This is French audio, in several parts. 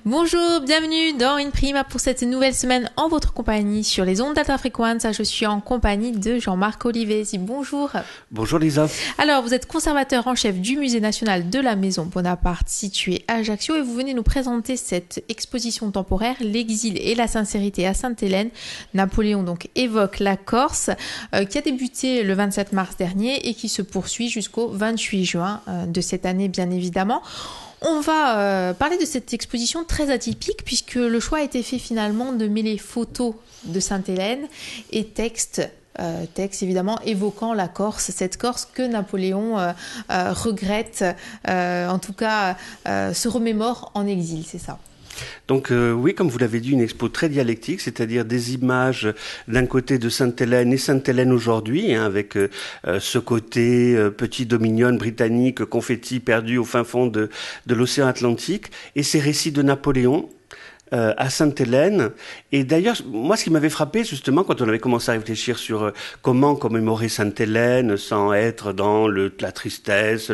Bonjour, bienvenue dans In Prima pour cette nouvelle semaine en votre compagnie sur les ondes d'Alta Frequenza. Je suis en compagnie de Jean-Marc Olivesi. Bonjour. Bonjour Lisa. Alors, vous êtes conservateur en chef du Musée national de la Maison Bonaparte situé à Ajaccio et vous venez nous présenter cette exposition temporaire, l'exil et la sincérité à Sainte-Hélène. Napoléon donc évoque la Corse qui a débuté le 27 mars dernier et qui se poursuit jusqu'au 28 juin de cette année bien évidemment. On va parler de cette exposition très atypique puisque le choix a été fait finalement de mêler photos de Sainte-Hélène et textes évidemment évoquant la Corse, cette Corse que Napoléon regrette, en tout cas se remémore en exil, c'est ça. Donc oui, comme vous l'avez dit, une expo très dialectique, c'est-à-dire des images d'un côté de Sainte-Hélène et Sainte-Hélène aujourd'hui, avec ce côté petit dominion britannique, confetti perdu au fin fond de l'océan Atlantique, et ces récits de Napoléon à Sainte-Hélène. Et d'ailleurs, moi, ce qui m'avait frappé, justement, quand on avait commencé à réfléchir sur comment commémorer Sainte-Hélène sans être dans la tristesse,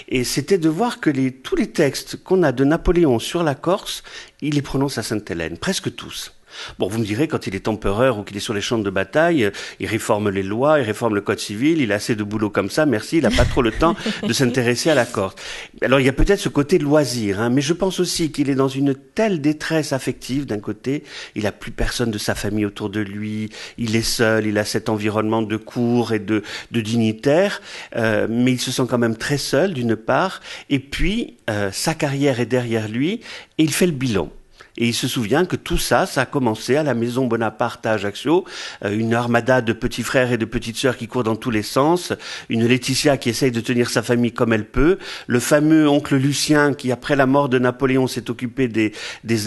et c'était de voir que tous les textes qu'on a de Napoléon sur la Corse, il les prononce à Sainte-Hélène, presque tous. Bon, vous me direz, quand il est empereur ou qu'il est sur les champs de bataille, il réforme les lois, il réforme le code civil, il a assez de boulot comme ça, merci, il n'a pas trop le temps de s'intéresser à la Corse. Alors, il y a peut-être ce côté loisir, mais je pense aussi qu'il est dans une telle détresse affective, d'un côté, il a plus personne de sa famille autour de lui, il est seul, il a cet environnement de cour et de dignitaires, mais il se sent quand même très seul, d'une part, et puis, sa carrière est derrière lui, et il fait le bilan. Et il se souvient que tout ça, ça a commencé à la Maison Bonaparte à Ajaccio, une armada de petits frères et de petites sœurs qui courent dans tous les sens, une Laetitia qui essaye de tenir sa famille comme elle peut, le fameux oncle Lucien qui, après la mort de Napoléon, s'est occupé des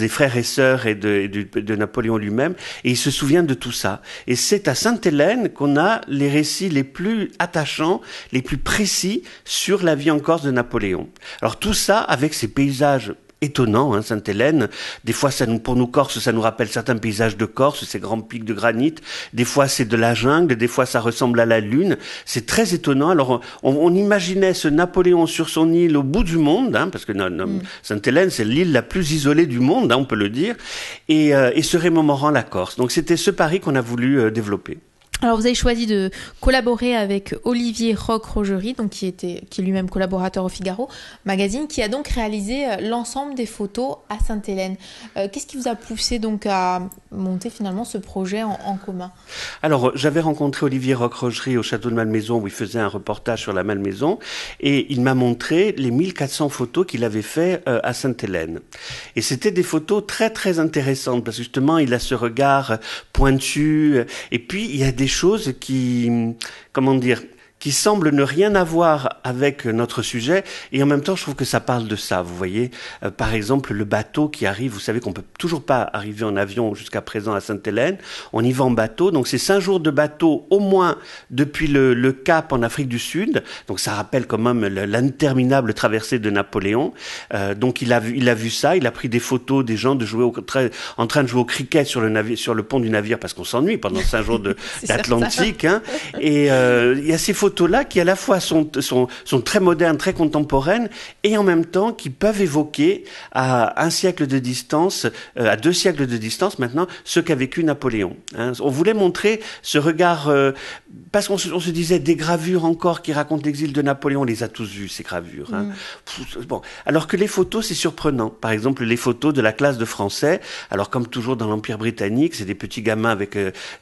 frères et sœurs et de Napoléon lui-même, et il se souvient de tout ça. Et c'est à Sainte-Hélène qu'on a les récits les plus attachants, les plus précis sur la vie en Corse de Napoléon. Alors tout ça avec ces paysages étonnant, Sainte-Hélène. Des fois, pour nous Corses, ça nous rappelle certains paysages de Corse, ces grands pics de granit. Des fois, c'est de la jungle. Des fois, ça ressemble à la lune. C'est très étonnant. Alors, on imaginait ce Napoléon sur son île au bout du monde, parce que Sainte-Hélène, c'est l'île la plus isolée du monde, on peut le dire, et se remémorant la Corse. Donc, c'était ce pari qu'on a voulu développer. Alors vous avez choisi de collaborer avec Olivier Roch-Rogerie, donc qui est lui-même collaborateur au Figaro Magazine, qui a donc réalisé l'ensemble des photos à Sainte-Hélène. Qu'est-ce qui vous a poussé donc à monter finalement ce projet en commun ? Alors j'avais rencontré Olivier Roch-Rogerie au château de Malmaison où il faisait un reportage sur la Malmaison et il m'a montré les 1400 photos qu'il avait fait à Sainte-Hélène. Et c'était des photos très très intéressantes parce que justement il a ce regard pointu et puis il y a des choses qui semblent ne rien avoir avec notre sujet, et en même temps, je trouve que ça parle de ça, vous voyez. Par exemple, le bateau qui arrive, vous savez qu'on peut toujours pas arriver en avion jusqu'à présent à Sainte-Hélène, on y va en bateau, donc c'est 5 jours de bateau, au moins, depuis le Cap en Afrique du Sud, donc ça rappelle quand même l'interminable traversée de Napoléon, donc il a vu ça, il a pris des photos des gens en train de jouer au cricket sur le pont du navire, parce qu'on s'ennuie pendant 5 jours d'Atlantique, et il y a ces photos là qui à la fois sont très modernes, très contemporaines et en même temps qui peuvent évoquer à 1 siècle de distance, à 2 siècles de distance maintenant, ce qu'a vécu Napoléon. On voulait montrer ce regard, parce qu'on se disait des gravures encore qui racontent l'exil de Napoléon, on les a tous vues ces gravures. Bon, alors que les photos c'est surprenant. Par exemple les photos de la classe de français, alors comme toujours dans l'Empire britannique, c'est des petits gamins avec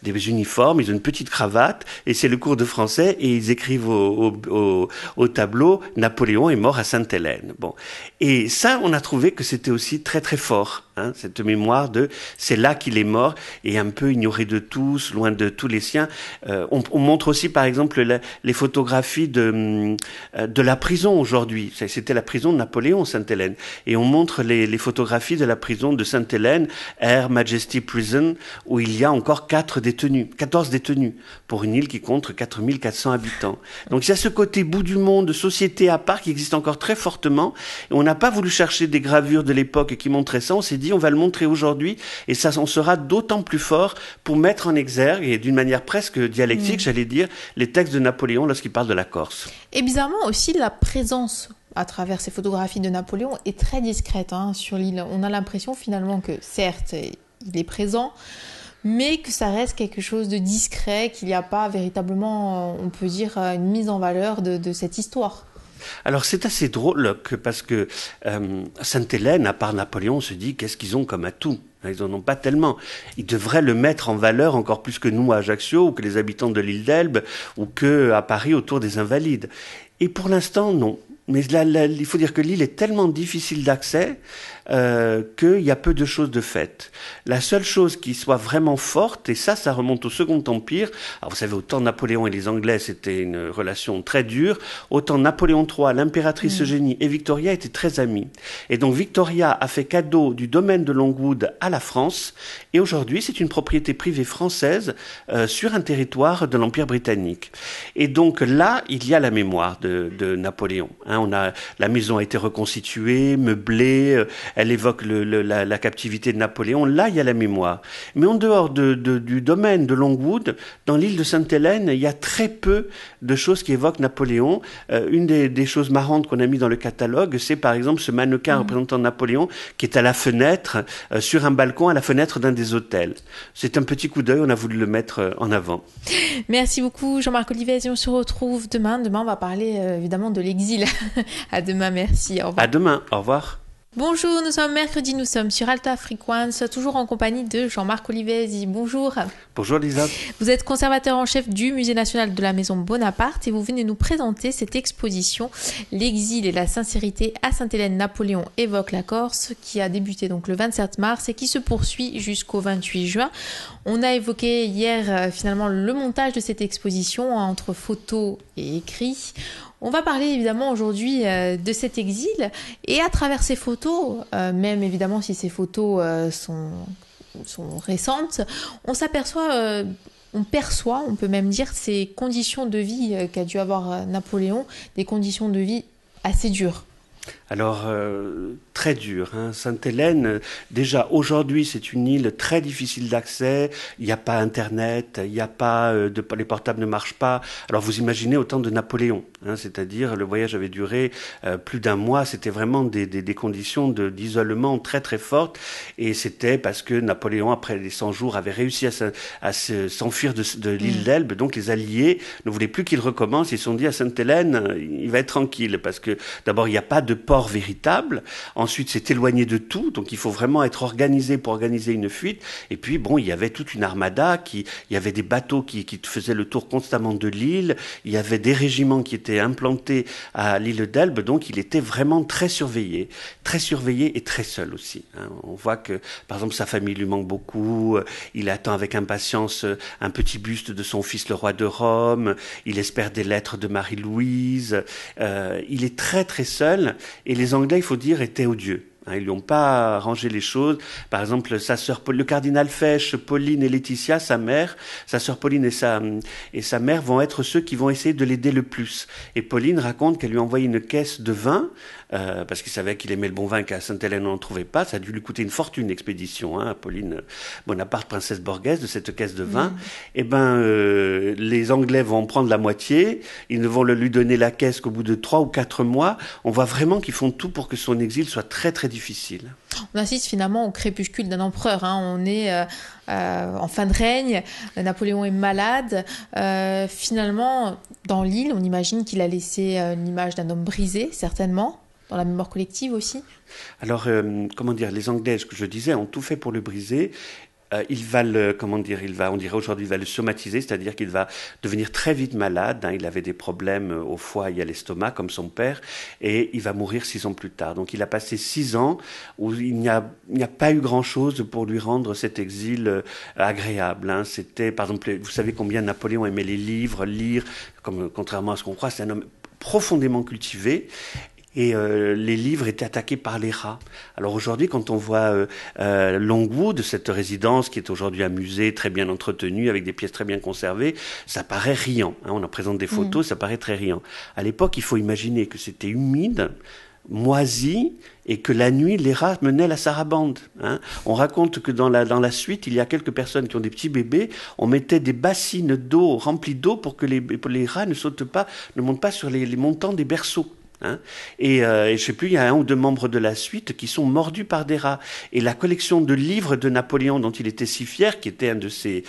des uniformes, ils ont une petite cravate et c'est le cours de français et ils écrivent au tableau « Napoléon est mort à Sainte-Hélène ». Bon. Et ça, on a trouvé que c'était aussi très très fort, cette mémoire de « c'est là qu'il est mort » et un peu ignoré de tous, loin de tous les siens. On montre aussi par exemple les photographies de la prison aujourd'hui. C'était la prison de Napoléon, Sainte-Hélène. Et on montre les photographies de la prison de Sainte-Hélène, Her Majesty Prison, où il y a encore 14 détenus, pour une île qui compte 4400 habitants. Donc il y a ce côté bout du monde, société à part qui existe encore très fortement. Et on n'a pas voulu chercher des gravures de l'époque qui montraient ça. On s'est dit on va le montrer aujourd'hui et ça en sera d'autant plus fort pour mettre en exergue et d'une manière presque dialectique, j'allais dire, les textes de Napoléon lorsqu'il parle de la Corse. Et bizarrement aussi la présence à travers ces photographies de Napoléon est très discrète sur l'île. On a l'impression finalement que certes, il est présent, mais que ça reste quelque chose de discret, qu'il n'y a pas véritablement, on peut dire, une mise en valeur de cette histoire. Alors c'est assez drôle parce que Sainte-Hélène, à part Napoléon, on se dit qu'est-ce qu'ils ont comme atout? Ils n'en ont pas tellement. Ils devraient le mettre en valeur encore plus que nous à Ajaccio, ou que les habitants de l'île d'Elbe, ou que à Paris autour des Invalides. Et pour l'instant, non. Mais il faut dire que l'île est tellement difficile d'accès qu'il y a peu de choses de faites. La seule chose qui soit vraiment forte, et ça remonte au Second Empire, alors vous savez, autant Napoléon et les Anglais, c'était une relation très dure, autant Napoléon III, l'impératrice Eugénie et Victoria étaient très amis. Et donc Victoria a fait cadeau du domaine de Longwood à la France, et aujourd'hui c'est une propriété privée française sur un territoire de l'Empire britannique. Et donc là, il y a la mémoire de Napoléon. La maison a été reconstituée, meublée, elle évoque la captivité de Napoléon. Là, il y a la mémoire. Mais en dehors du domaine de Longwood, dans l'île de Sainte-Hélène, il y a très peu de choses qui évoquent Napoléon. Une des choses marrantes qu'on a mis dans le catalogue, c'est par exemple ce mannequin représentant Napoléon qui est à la fenêtre, sur un balcon, à la fenêtre d'un des hôtels. C'est un petit coup d'œil, on a voulu le mettre en avant. Merci beaucoup Jean-Marc Olivès et on se retrouve demain. Demain, on va parler évidemment de l'exil. À demain, merci. Au revoir. À demain, au revoir. Bonjour, nous sommes mercredi, nous sommes sur Alta Frequence, toujours en compagnie de Jean-Marc Olivesi. Bonjour. Bonjour Lisa. Vous êtes conservateur en chef du Musée national de la Maison Bonaparte et vous venez nous présenter cette exposition L'exil et la sincérité à Sainte-Hélène, Napoléon évoque la Corse, qui a débuté donc le 27 mars et qui se poursuit jusqu'au 28 juin. On a évoqué hier finalement le montage de cette exposition entre photos et écrits. On va parler évidemment aujourd'hui de cet exil et à travers ces photos, même évidemment si ces photos sont récentes, on s'aperçoit, on peut même dire ces conditions de vie qu'a dû avoir Napoléon, des conditions de vie assez dures. Alors, très dur. Sainte-Hélène, déjà aujourd'hui, c'est une île très difficile d'accès. Il n'y a pas Internet, il n'y a pas les portables ne marchent pas. Alors, vous imaginez au temps de Napoléon, c'est-à-dire le voyage avait duré plus d'un mois. C'était vraiment des conditions d'isolement très très fortes. Et c'était parce que Napoléon, après les 100 jours, avait réussi à s'enfuir de l'île d'Elbe. Donc, les Alliés ne voulaient plus qu'il recommence. Ils se sont dit à Sainte-Hélène, il va être tranquille parce que d'abord, il n'y a pas de port véritable. Ensuite, c'est éloigné de tout. Donc, il faut vraiment être organisé pour organiser une fuite. Et puis, bon, il y avait toute une armada il y avait des bateaux qui faisaient le tour constamment de l'île. Il y avait des régiments qui étaient implantés à l'île d'Elbe. Donc, il était vraiment très surveillé et très seul aussi. On voit que, par exemple, sa famille lui manque beaucoup. Il attend avec impatience un petit buste de son fils, le roi de Rome. Il espère des lettres de Marie-Louise. Il est très, très seul. Et les Anglais, il faut dire, étaient odieux. Ils lui ont pas arrangé les choses. Par exemple, sa sœur, le cardinal Fesch, Pauline et Laetitia, sa sœur Pauline et sa mère vont être ceux qui vont essayer de l'aider le plus. Et Pauline raconte qu'elle lui a envoyé une caisse de vin, parce qu'il savait qu'il aimait le bon vin, qu'à Sainte-Hélène on n'en trouvait pas. Ça a dû lui coûter une fortune, l'expédition, Pauline Bonaparte, princesse borghèse, de cette caisse de vin. Et les Anglais vont en prendre la moitié. Ils ne vont lui donner la caisse qu'au bout de 3 ou 4 mois. On voit vraiment qu'ils font tout pour que son exil soit très, très difficile. On assiste finalement au crépuscule d'un empereur. On est en fin de règne, Napoléon est malade. Finalement, dans l'île, on imagine qu'il a laissé l'image d'un homme brisé, certainement, dans la mémoire collective aussi. Alors, les Anglais, ce que je disais, ont tout fait pour le briser. Il va on dirait aujourd'hui, il va le somatiser, c'est-à-dire qu'il va devenir très vite malade. Il avait des problèmes au foie et à l'estomac, comme son père, et il va mourir 6 ans plus tard. Donc il a passé 6 ans où il n'y a pas eu grand-chose pour lui rendre cet exil agréable. C'était, par exemple, vous savez combien Napoléon aimait les livres, lire, contrairement à ce qu'on croit, c'est un homme profondément cultivé. Et les livres étaient attaqués par les rats. Alors aujourd'hui, quand on voit Longwood, cette résidence qui est aujourd'hui un musée très bien entretenu, avec des pièces très bien conservées, ça paraît riant. On en présente des photos, ça paraît très riant. À l'époque, il faut imaginer que c'était humide, moisi, et que la nuit, les rats menaient la sarabande. On raconte que dans la suite, il y a quelques personnes qui ont des petits bébés, on mettait des bassines d'eau remplies d'eau pour que les rats ne montent pas sur les montants des berceaux. Hein, et je sais plus, il y a un ou deux membres de la suite qui sont mordus par des rats. Et la collection de livres de Napoléon dont il était si fier, qui était un de ses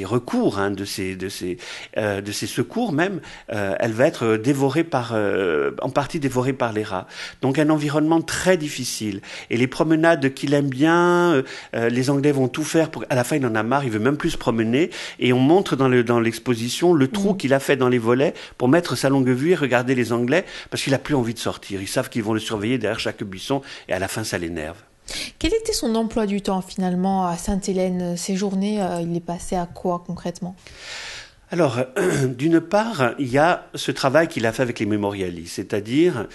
recours, de ses secours même, elle va être dévorée en partie dévorée par les rats. Donc un environnement très difficile. Et les promenades qu'il aime bien, les Anglais vont tout faire pour. À la fin, il en a marre, il veut même plus se promener. Et on montre dans l'exposition le trou qu'il a fait dans les volets pour mettre sa longue vue et regarder les Anglais, parce qu'il a plus envie de sortir. Ils savent qu'ils vont le surveiller derrière chaque buisson et à la fin, ça l'énerve. Quel était son emploi du temps finalement à Sainte-Hélène? Ces journées, il est passé à quoi concrètement? Alors, d'une part, il y a ce travail qu'il a fait avec les mémorialistes, c'est-à-dire,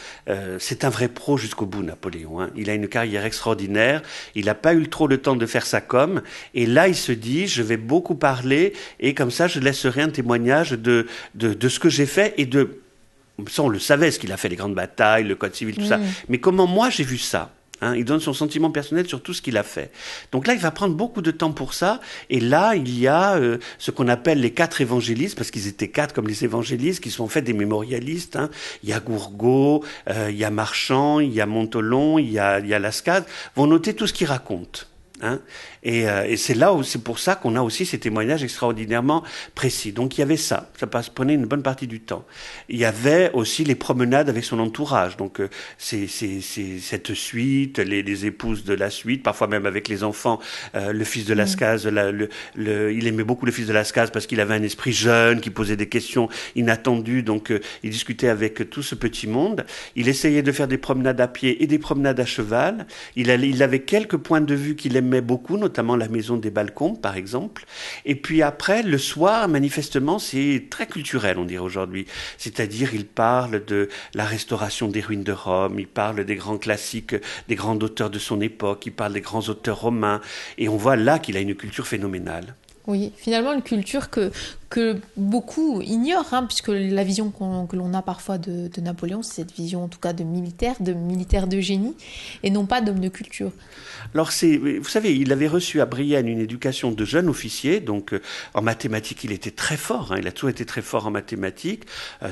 c'est un vrai pro jusqu'au bout, Napoléon. Hein. Il a une carrière extraordinaire, il n'a pas eu trop le temps de faire sa com, et là, il se dit, je vais beaucoup parler, et comme ça, je laisserai un témoignage de ce que j'ai fait, et de... Ça, on le savait, ce qu'il a fait, les grandes batailles, le code civil, tout ça. Mais comment moi, j'ai vu ça? Hein, il donne son sentiment personnel sur tout ce qu'il a fait. Donc là, il va prendre beaucoup de temps pour ça. Et là, il y a ce qu'on appelle les 4 évangélistes, parce qu'ils étaient 4 comme les évangélistes, qui sont en fait des mémorialistes. Hein. Il y a Gourgaud, il y a Marchand, il y a Montholon, il y a Lascaz, vont noter tout ce qu'il raconte. Hein. Et c'est là où c'est pour ça qu'on a aussi ces témoignages extraordinairement précis. Donc il y avait ça prenait une bonne partie du temps. Il y avait aussi les promenades avec son entourage. Donc cette suite, les épouses de la suite, parfois même avec les enfants. Le fils de Lascaz, il aimait beaucoup le fils de Lascaz parce qu'il avait un esprit jeune, qui posait des questions inattendues. Donc il discutait avec tout ce petit monde. Il essayait de faire des promenades à pied et des promenades à cheval. Il avait quelques points de vue qu'il aimait beaucoup, notamment la maison des balcons, par exemple. Et puis après, le soir, manifestement, c'est très culturel, on dirait aujourd'hui. C'est-à-dire, il parle de la restauration des ruines de Rome, il parle des grands classiques, des grands auteurs de son époque, il parle des grands auteurs romains. Et on voit là qu'il a une culture phénoménale. Oui, finalement, une culture que beaucoup ignorent, hein, puisque la vision que l'on a parfois de Napoléon, c'est cette vision en tout cas de militaire de génie, et non pas d'homme de culture. Alors vous savez, il avait reçu à Brienne une éducation de jeune officier, donc en mathématiques il était très fort, hein, il a toujours été très fort en mathématiques,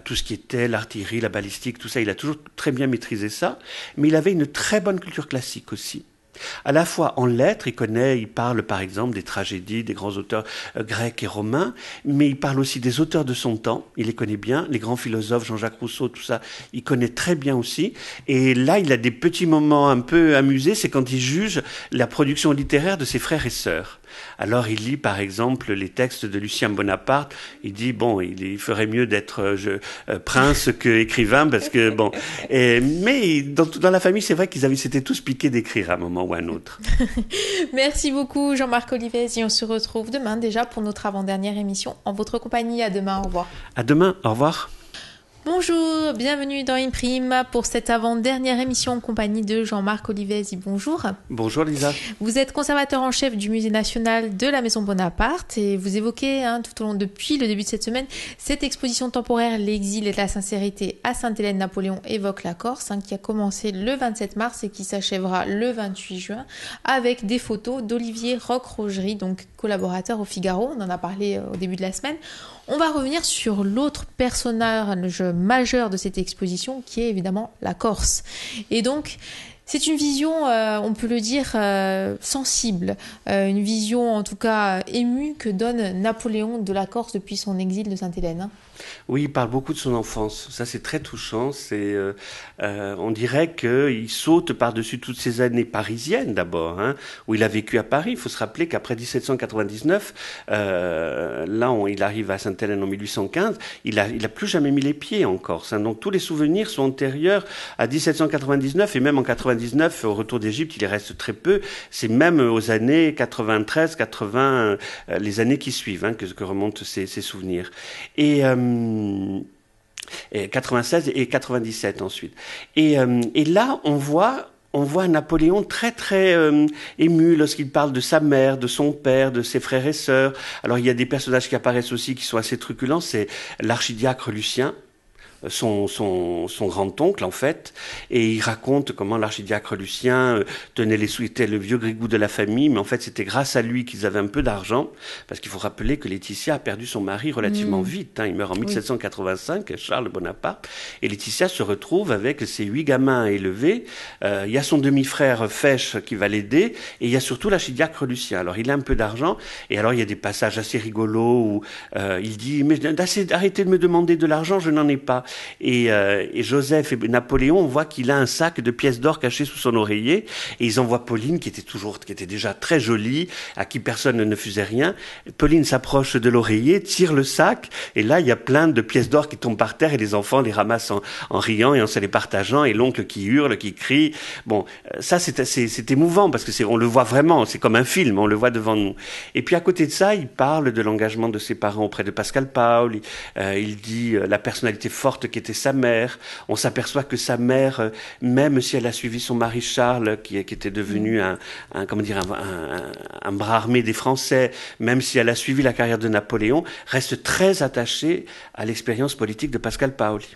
tout ce qui était l'artillerie, la balistique, tout ça, il a toujours très bien maîtrisé ça, mais il avait une très bonne culture classique aussi. À la fois en lettres, il parle par exemple des tragédies, des grands auteurs grecs et romains, mais il parle aussi des auteurs de son temps, il les connaît bien, les grands philosophes, Jean-Jacques Rousseau, tout ça, il connaît très bien aussi. Et là, il a des petits moments un peu amusés, c'est quand il juge la production littéraire de ses frères et sœurs. Alors il lit par exemple les textes de Lucien Bonaparte, il dit bon, il ferait mieux d'être prince que écrivain parce que bon, mais dans la famille c'est vrai qu'ils s'étaient tous piqués d'écrire à un moment ou à un autre. Merci beaucoup Jean-Marc Olivez et on se retrouve demain déjà pour notre avant-dernière émission en votre compagnie. À demain, au revoir. À demain, au revoir. Bonjour, bienvenue dans Imprime pour cette avant-dernière émission en compagnie de Jean-Marc Olivez. Bonjour. Bonjour Lisa. Vous êtes conservateur en chef du Musée national de la Maison Bonaparte et vous évoquez tout au long depuis le début de cette semaine cette exposition temporaire L'exil et la sincérité à Sainte-Hélène. Napoléon évoque la Corse qui a commencé le 27 mars et qui s'achèvera le 28 juin avec des photos d'Olivier Roch-Rogerie, donc collaborateur au Figaro. On en a parlé au début de la semaine. On va revenir sur l'autre personnage majeur de cette exposition qui est évidemment la Corse. Et donc, c'est une vision, on peut le dire, sensible, une vision en tout cas émue que donne Napoléon de la Corse depuis son exil de Sainte-Hélène. Oui, il parle beaucoup de son enfance. Ça, c'est très touchant. On dirait qu'il saute par-dessus toutes ces années parisiennes d'abord, hein, où il a vécu à Paris. Il faut se rappeler qu'après 1799, il arrive à Sainte-Hélène en 1815. Il a plus jamais mis les pieds en Corse. Hein, donc tous les souvenirs sont antérieurs à 1799 et même en 99, au retour d'Égypte, il y reste très peu. C'est même aux années 93, 80, les années qui suivent, hein, que remontent ces souvenirs. Et 96 et 97 ensuite. Et là, on voit un Napoléon très très ému lorsqu'il parle de sa mère, de son père, de ses frères et sœurs. Alors il y a des personnages qui apparaissent aussi qui sont assez truculents. C'est l'archidiacre Lucien. son grand-oncle, en fait, et il raconte comment l'archidiacre Lucien était le vieux grigou de la famille, mais en fait, c'était grâce à lui qu'ils avaient un peu d'argent, parce qu'il faut rappeler que Laetitia a perdu son mari relativement vite. Il meurt en 1785, Charles Bonaparte, et Laetitia se retrouve avec ses 8 gamins à élever. Il y a son demi-frère Fesch qui va l'aider, et il y a surtout l'archidiacre Lucien. Alors, il a un peu d'argent, et alors, il y a des passages assez rigolos où il dit « Mais arrêtez de me demander de l'argent, je n'en ai pas ». Et Joseph et Napoléon, on voit qu'il a un sac de pièces d'or caché sous son oreiller, et ils envoient Pauline, qui était déjà très jolie, à qui personne ne faisait rien. Pauline s'approche de l'oreiller, tire le sac, et là, il y a plein de pièces d'or qui tombent par terre, et les enfants les ramassent en riant et en se les partageant, et l'oncle qui hurle, qui crie. Bon, ça, c'est émouvant, parce que on le voit vraiment, c'est comme un film, on le voit devant nous. Et puis, à côté de ça, il parle de l'engagement de ses parents auprès de Pascal Paul. Il dit la personnalité forte qu'était sa mère. On s'aperçoit que sa mère, même si elle a suivi son mari Charles, qui était devenu un bras armé des Français, même si elle a suivi la carrière de Napoléon, reste très attachée à l'expérience politique de Pascal Paoli.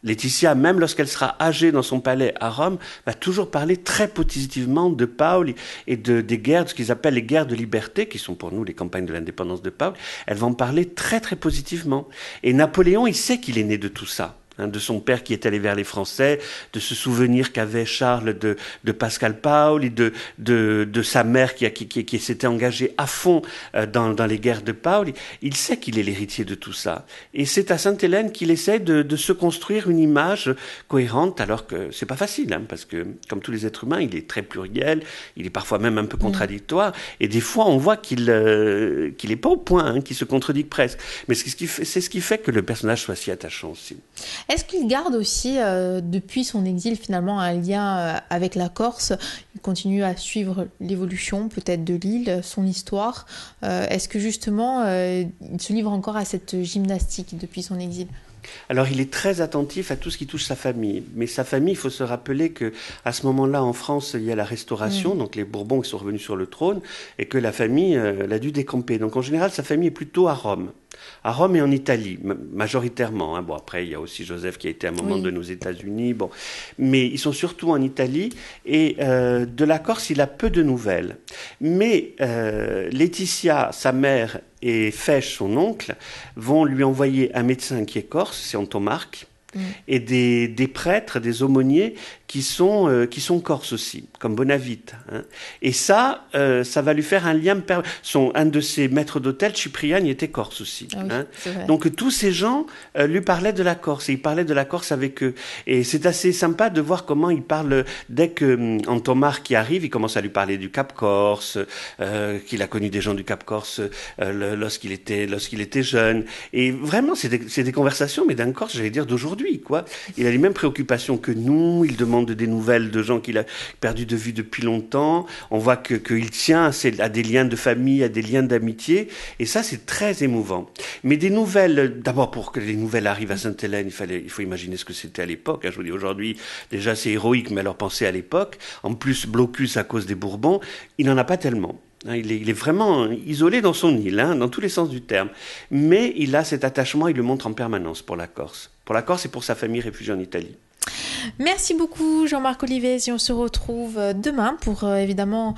Laetitia, même lorsqu'elle sera âgée dans son palais à Rome, va toujours parler très positivement de Paoli et des guerres, ce qu'ils appellent les guerres de liberté, qui sont pour nous les campagnes de l'indépendance de Paoli. Elle va en parler très très positivement. Et Napoléon, il sait qu'il est né de tout ça. De son père qui est allé vers les Français, de ce souvenir qu'avait Charles de Pascal Paoli, de sa mère qui s'était engagée à fond dans les guerres de Paoli. Il sait qu'il est l'héritier de tout ça. Et c'est à Sainte-Hélène qu'il essaie de se construire une image cohérente, alors que c'est pas facile, parce que, comme tous les êtres humains, il est très pluriel, il est parfois même un peu contradictoire, et des fois on voit qu'il est pas au point, qu'il se contredit presque. Mais c'est ce qui fait que le personnage soit si attachant aussi. Est-ce qu'il garde aussi, depuis son exil, finalement, un lien avec la Corse? Il continue à suivre l'évolution, peut-être, de l'île, son histoire. Est-ce que, justement, il se livre encore à cette gymnastique depuis son exil? Alors, il est très attentif à tout ce qui touche sa famille. Mais sa famille, il faut se rappeler que à ce moment-là, en France, il y a la Restauration, donc les Bourbons qui sont revenus sur le trône, et que la famille l'a dû décamper. Donc, en général, sa famille est plutôt à Rome. À Rome et en Italie, majoritairement. Bon, après, il y a aussi Joseph qui a été un moment de nos États-Unis. Bon, mais ils sont surtout en Italie. Et de la Corse, il a peu de nouvelles. Mais Laetitia, sa mère, et Fesch, son oncle, vont lui envoyer un médecin qui est corse, c'est Antomarque, et des prêtres, des aumôniers qui sont corses aussi, comme Bonavite. Et ça va lui faire un lien. Un de ses maîtres d'hôtel, Cipriani, était corse aussi. Ah oui, donc tous ces gens lui parlaient de la Corse, et il parlait de la Corse avec eux. Et c'est assez sympa de voir comment il parle, dès que Antomar qui arrive, il commence à lui parler du Cap Corse, qu'il a connu des gens du Cap Corse lorsqu'il était jeune. Et vraiment, c'est des conversations, mais d'un Corse, j'allais dire, d'aujourd'hui, quoi. Il a les mêmes préoccupations que nous, il demande des nouvelles de gens qu'il a perdu de vue depuis longtemps. On voit qu'il tient à des liens de famille, à des liens d'amitié, et ça, c'est très émouvant. Mais des nouvelles, d'abord, pour que les nouvelles arrivent à Sainte-Hélène, il faut imaginer ce que c'était à l'époque. Je vous dis, aujourd'hui, déjà, c'est héroïque, mais alors pensez à l'époque. En plus, blocus à cause des Bourbons, il n'en a pas tellement. Il est vraiment isolé dans son île, dans tous les sens du terme. Mais il a cet attachement, il le montre en permanence pour la Corse. Pour la Corse et pour sa famille réfugiée en Italie. Merci beaucoup Jean-Marc Olivès, et on se retrouve demain pour évidemment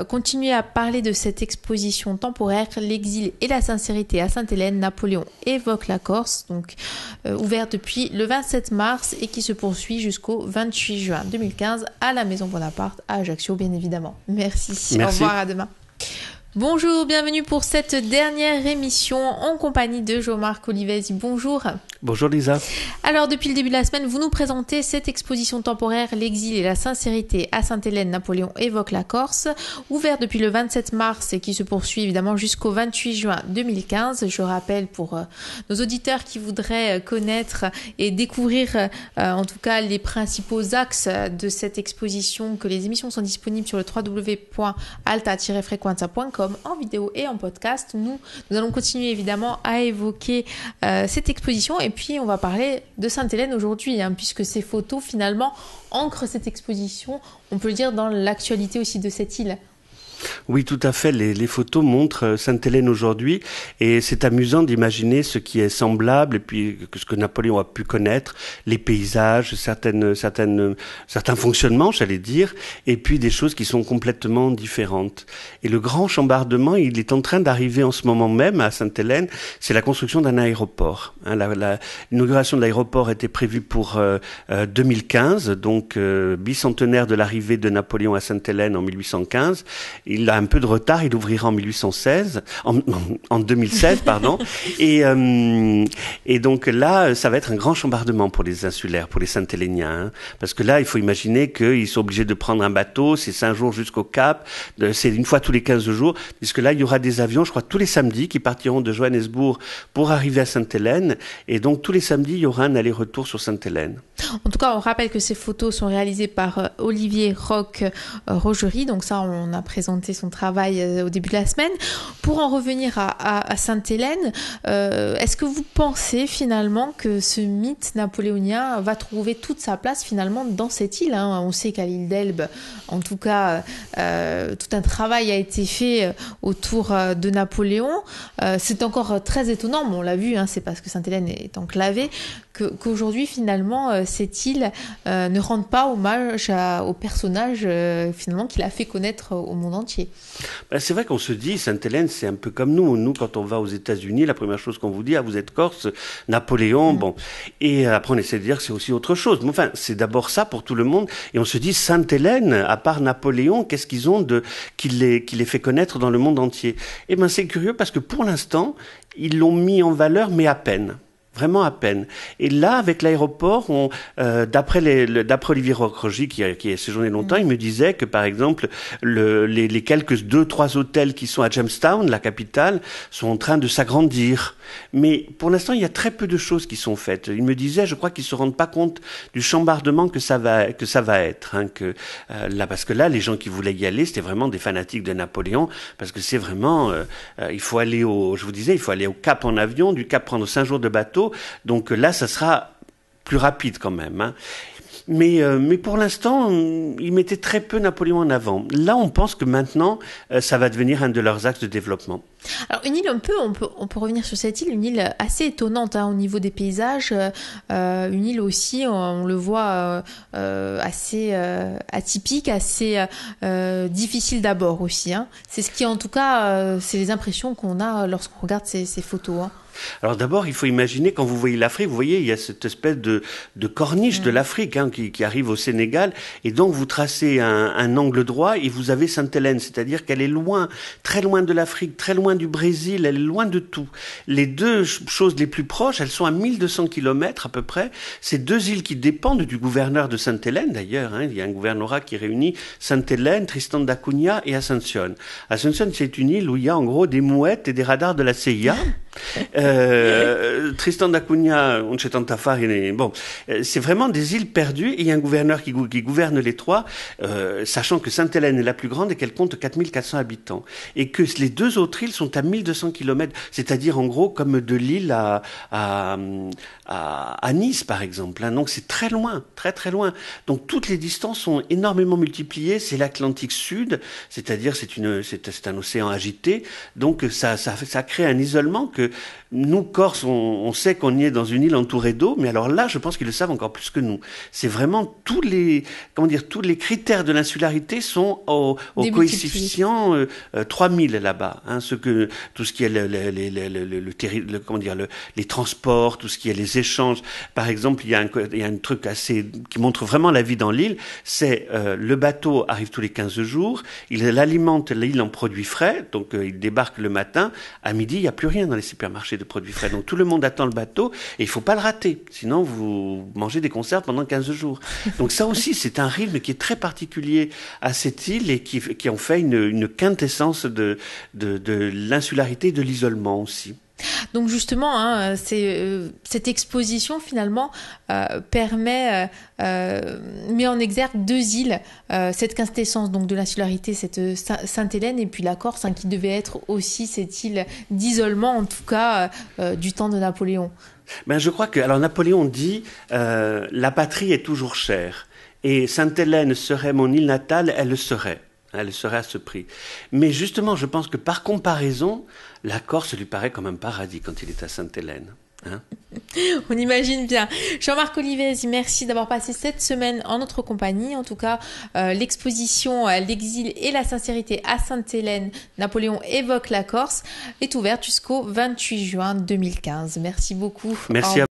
continuer à parler de cette exposition temporaire, l'exil et la sincérité à Sainte-Hélène. Napoléon évoque la Corse, donc ouverte depuis le 27 mars et qui se poursuit jusqu'au 28 juin 2015 à la Maison Bonaparte à Ajaccio, bien évidemment. Merci. Au revoir, à demain. Bonjour, bienvenue pour cette dernière émission en compagnie de Jean-Marc Olivès. Bonjour. Bonjour Lisa. Alors depuis le début de la semaine, vous nous présentez cette exposition temporaire, l'exil et la sincérité à Sainte-Hélène, Napoléon évoque la Corse, ouverte depuis le 27 mars et qui se poursuit évidemment jusqu'au 28 juin 2015. Je rappelle pour nos auditeurs qui voudraient connaître et découvrir en tout cas les principaux axes de cette exposition que les émissions sont disponibles sur le www.alta-frequenza.com en vidéo et en podcast. Nous allons continuer évidemment à évoquer cette exposition. Et puis, on va parler de Sainte-Hélène aujourd'hui, puisque ces photos, finalement, ancrent cette exposition, on peut le dire, dans l'actualité aussi de cette île. Oui, tout à fait. Les photos montrent Sainte-Hélène aujourd'hui et c'est amusant d'imaginer ce qui est semblable et puis ce que Napoléon a pu connaître, les paysages, certains fonctionnements, j'allais dire, et puis des choses qui sont complètement différentes. Et le grand chambardement, il est en train d'arriver en ce moment même à Sainte-Hélène, c'est la construction d'un aéroport. L'inauguration de l'aéroport était prévue pour 2015, donc bicentenaire de l'arrivée de Napoléon à Sainte-Hélène en 1815. Il a un peu de retard, il ouvrira en 2016, pardon. Et donc là, ça va être un grand chambardement pour les insulaires, pour les Saint-Héléniens, hein, parce que là, il faut imaginer qu'ils sont obligés de prendre un bateau, c'est 5 jours jusqu'au Cap, c'est une fois tous les 15 jours, puisque là, il y aura des avions, je crois, tous les samedis qui partiront de Johannesburg pour arriver à Sainte-Hélène, et donc tous les samedis, il y aura un aller-retour sur Sainte-Hélène. En tout cas, on rappelle que ces photos sont réalisées par Olivier Roch-Rogerie, donc ça, on a présenté son travail au début de la semaine. Pour en revenir à Sainte-Hélène, est-ce que vous pensez finalement que ce mythe napoléonien va trouver toute sa place finalement dans cette île, hein? On sait qu'à l'île d'Elbe, en tout cas, tout un travail a été fait autour de Napoléon. C'est encore très étonnant, mais on l'a vu, hein, c'est parce que Sainte-Hélène est enclavée, qu'aujourd'hui finalement cette île ne rende pas hommage au personnage finalement qu'il a fait connaître au monde entier. C'est vrai qu'on se dit, Sainte-Hélène, c'est un peu comme nous. Nous, quand on va aux États-Unis, la première chose qu'on vous dit, vous êtes Corse, Napoléon, bon. Et après, on essaie de dire que c'est aussi autre chose. Mais enfin, c'est d'abord ça pour tout le monde. Et on se dit, Sainte-Hélène, à part Napoléon, qu'est-ce qu'ils ont qui les fait connaître dans le monde entier? Eh ben, c'est curieux parce que pour l'instant, ils l'ont mis en valeur, mais à peine. Vraiment à peine. Et là, avec l'aéroport, d'après Olivier Roch-Rogerie, qui a séjourné longtemps, il me disait que, par exemple, les quelques 2-3 hôtels qui sont à Jamestown, la capitale, sont en train de s'agrandir. Mais pour l'instant, il y a très peu de choses qui sont faites. Il me disait, je crois qu'ils se rendent pas compte du chambardement que ça va être, hein, parce que là, les gens qui voulaient y aller, c'était vraiment des fanatiques de Napoléon, parce que c'est vraiment, il faut aller au Cap en avion, du Cap prendre 5 jours de bateau. Donc là, ça sera plus rapide quand même, hein. Mais pour l'instant, ils mettaient très peu Napoléon en avant. Là, on pense que maintenant, ça va devenir un de leurs axes de développement. Alors une île on peut revenir sur cette île, une île assez étonnante, hein, au niveau des paysages, une île aussi, on le voit assez atypique, assez difficile d'abord aussi, hein. C'est ce qui en tout cas, c'est les impressions qu'on a lorsqu'on regarde ces photos, hein. Alors d'abord, il faut imaginer, quand vous voyez l'Afrique, vous voyez, il y a cette espèce de corniche de l'Afrique, hein, qui arrive au Sénégal, et donc vous tracez un angle droit et vous avez Sainte-Hélène, c'est-à-dire qu'elle est loin, très loin de l'Afrique, très loin du Brésil, elle est loin de tout. Les deux choses les plus proches, elles sont à 1200 kilomètres à peu près. Ces deux îles qui dépendent du gouverneur de Sainte-Hélène d'ailleurs, hein, il y a un gouvernorat qui réunit Sainte-Hélène, Tristan da Cunha et Ascension. Ascension, c'est une île où il y a en gros des mouettes et des radars de la CIA. Tristan da Cunha, bon, c'est vraiment des îles perdues et il y a un gouverneur qui gouverne les trois, sachant que Sainte-Hélène est la plus grande et qu'elle compte 4400 habitants. Et que les deux autres îles sont à 1200 kilomètres, c'est-à-dire en gros comme de Lille à Nice par exemple, hein. Donc c'est très loin, très très loin. Donc toutes les distances sont énormément multipliées, c'est l'Atlantique Sud, c'est-à-dire c'est un océan agité, donc ça crée un isolement que nous, Corses, on sait qu'on y est dans une île entourée d'eau, mais alors là, je pense qu'ils le savent encore plus que nous. C'est vraiment tous les critères de l'insularité sont au coefficient 3000 là-bas. Hein, tout ce qui est les transports, tout ce qui est les échanges. Par exemple, il y a un truc qui montre vraiment la vie dans l'île. C'est le bateau arrive tous les 15 jours, il alimente l'île en produits frais, donc il débarque le matin. À midi, il n'y a plus rien dans les supermarchés de produits frais. Donc tout le monde attend le bateau et il faut pas le rater. Sinon, vous mangez des conserves pendant 15 jours. Donc ça aussi, c'est un rythme qui est très particulier à cette île et qui en fait une quintessence de l'insularité et de l'isolement aussi. Donc justement, hein, cette exposition finalement met en exergue deux îles, cette quintessence donc de l'insularité, cette Sainte-Hélène et puis la Corse, hein, qui devait être aussi cette île d'isolement, en tout cas du temps de Napoléon. Je crois que Napoléon dit la patrie est toujours chère et Sainte-Hélène serait mon île natale, elle le serait. Elle serait à ce prix. Mais justement, je pense que par comparaison, la Corse lui paraît comme un paradis quand il est à Sainte-Hélène. Hein? On imagine bien. Jean-Marc Olivesi, merci d'avoir passé cette semaine en notre compagnie. En tout cas, l'exposition L'exil et la sincérité à Sainte-Hélène, Napoléon évoque la Corse, est ouverte jusqu'au 28 juin 2015. Merci beaucoup. Merci à